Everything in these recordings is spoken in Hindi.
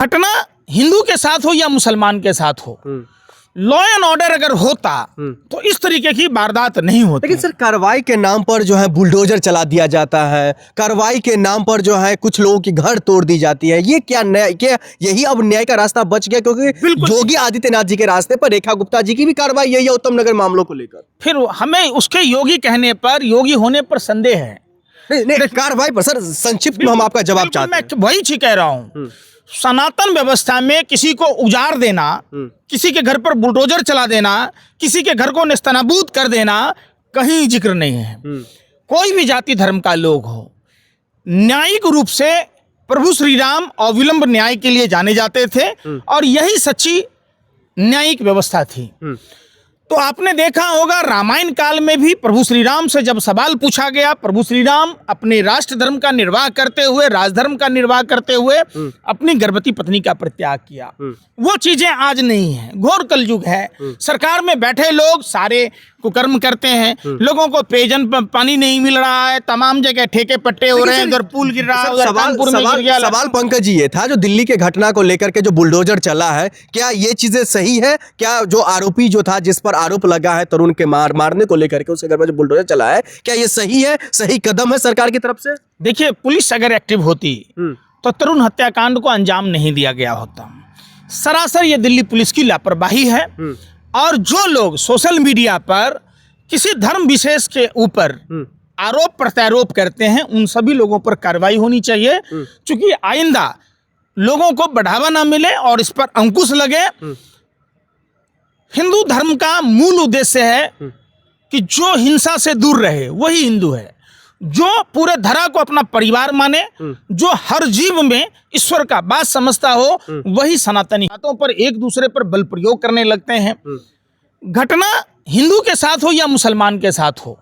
घटना हिंदू के साथ हो या मुसलमान के साथ हो, लॉ एंड ऑर्डर अगर होता तो इस तरीके की वारदात नहीं होती। लेकिन सर कार्रवाई के नाम पर जो है बुलडोजर चला दिया जाता है, कार्रवाई के नाम पर जो है कुछ लोगों की घर तोड़ दी जाती है। ये क्या न्याय, क्या यही अब न्याय का रास्ता बच गया? क्योंकि योगी आदित्यनाथ जी के रास्ते पर रेखा गुप्ता जी की भी कार्रवाई यही है उत्तम नगर मामलों को लेकर। फिर हमें उसके योगी कहने पर, योगी होने पर संदेह है। नहीं, कार्रवाई पर सर संक्षिप्त में हम आपका जवाब चाहते हैं। मैं वही कह रहा हूँ, सनातन व्यवस्था में किसी को उजाड़ देना, किसी के घर पर बुलडोजर चला देना, किसी के घर को नेस्तनाबूद कर देना कहीं जिक्र नहीं है। कोई भी जाति धर्म का लोग हो, न्यायिक रूप से प्रभु श्री राम अविलंब न्याय के लिए जाने जाते थे और यही सच्ची न्यायिक व्यवस्था थी। तो आपने देखा होगा रामायण काल में भी प्रभु श्री राम से जब सवाल पूछा गया, प्रभु श्री राम अपने राष्ट्र धर्म का निर्वाह करते हुए, राजधर्म का निर्वाह करते हुए अपनी गर्भवती पत्नी का परित्याग किया। वो चीजें आज नहीं है, घोर कलयुग है। सरकार में बैठे लोग सारे कुकर्म करते हैं, लोगों को पेयजल पानी नहीं मिल रहा है, तमाम जगह ठेके पट्टे हो रहे हैं, उधर पुल गिर रहा है, उधर कानपुर में गिर गया। सवाल पंकज जी ये था, जो दिल्ली के घटना को लेकर के जो बुलडोजर चला है, क्या ये चीजें सही है? क्या जो आरोपी जो था, जिस पर आरोप लगा है तरुण के मारने को लेकर के, उसके घर पर जो बुलडोजर चला है, क्या ये सही है, सही कदम है सरकार की तरफ से? देखिए, पुलिस अगर एक्टिव होती तो तरुण हत्याकांड को अंजाम नहीं दिया गया होता। सरासर ये दिल्ली पुलिस की लापरवाही है। और जो लोग सोशल मीडिया पर किसी धर्म विशेष के ऊपर आरोप प्रत्यारोप करते हैं, उन सभी लोगों पर कार्रवाई होनी चाहिए, क्योंकि आइंदा लोगों को बढ़ावा ना मिले और इस पर अंकुश लगे। हिंदू धर्म का मूल उद्देश्य है कि जो हिंसा से दूर रहे वही हिंदू है, जो पूरे धरा को अपना परिवार माने, जो हर जीव में ईश्वर का बात समझता हो, वही सनातनी। बातों पर एक दूसरे पर बल प्रयोग करने लगते हैं। घटना हिंदू के साथ हो या मुसलमान के साथ हो,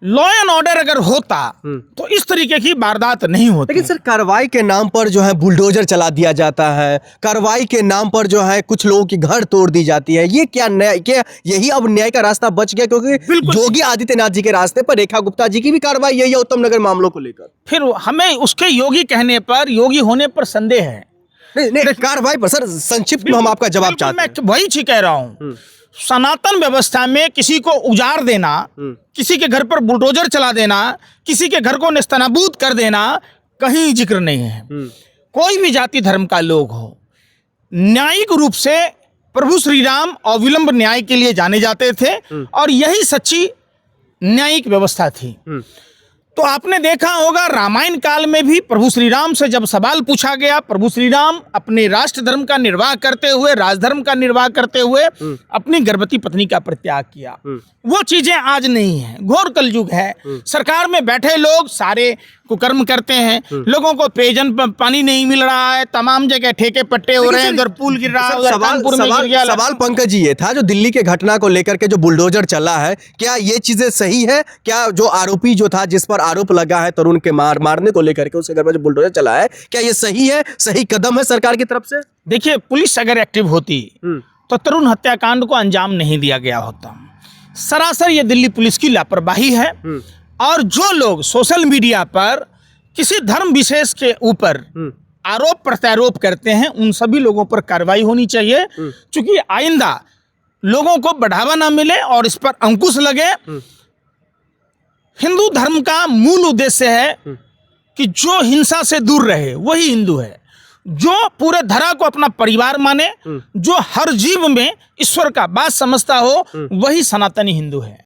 लॉ एंड ऑर्डर अगर होता तो इस तरीके की वारदात नहीं होती। लेकिन सर कार्रवाई के नाम पर जो है बुलडोजर चला दिया जाता है, कार्रवाई के नाम पर जो है कुछ लोगों की घर तोड़ दी जाती है। ये क्या न्याय, क्या यही अब न्याय का रास्ता बच गया? क्योंकि योगी आदित्यनाथ जी के रास्ते पर रेखा गुप्ता जी की भी कार्रवाई यही है उत्तम नगर मामलों को लेकर। फिर हमें उसके योगी कहने पर, योगी होने पर संदेह है। नहीं, कार्रवाई पर सर संक्षिप्त में हम आपका जवाब चाहते हैं। मैं वही कह रहा हूँ, सनातन व्यवस्था में किसी को उजाड़ देना, किसी के घर पर बुलडोजर चला देना, किसी के घर को नेस्तनाबूद कर देना कहीं जिक्र नहीं है। कोई भी जाति धर्म का लोग हो, न्यायिक रूप से प्रभु श्री राम अविलंब न्याय के लिए जाने जाते थे और यही सच्ची न्यायिक व्यवस्था थी। तो आपने देखा होगा रामायण काल में भी प्रभु श्री राम से जब सवाल पूछा गया, प्रभु श्री राम अपने राष्ट्र धर्म का निर्वाह करते हुए, राजधर्म का निर्वाह करते हुए अपनी गर्भवती पत्नी का परित्याग किया। वो चीजें आज नहीं है, घोर कलयुग है। सरकार में बैठे लोग सारे कुकर्म करते हैं, लोगों को पेयजल पानी नहीं मिल रहा है, तमाम जगह ठेके पट्टे हो रहे हैं, उधर पुल गिर रहा है, उधर कानपुर में गिर गया। सवाल पंकज जी ये था, जो दिल्ली के घटना को लेकर के जो बुलडोजर चला है, क्या ये चीजें सही है? क्या जो आरोपी जो था, जिस पर आरोप लगा है तरुण के मारने को लेकर के, उसके घर पर जो बुलडोजर चला है, क्या ये सही है, सही कदम है सरकार की तरफ से? देखिए, पुलिस अगर एक्टिव होती तो तरुण हत्याकांड को अंजाम नहीं दिया गया होता। सरासर ये दिल्ली पुलिस की लापरवाही है। और जो लोग सोशल मीडिया पर किसी धर्म विशेष के ऊपर आरोप प्रत्यारोप करते हैं, उन सभी लोगों पर कार्रवाई होनी चाहिए, क्योंकि आइंदा लोगों को बढ़ावा ना मिले और इस पर अंकुश लगे। हिंदू धर्म का मूल उद्देश्य है कि जो हिंसा से दूर रहे वही हिंदू है, जो पूरे धरा को अपना परिवार माने, जो हर जीव में ईश्वर का बात समझता हो, वही सनातनी हिंदू है।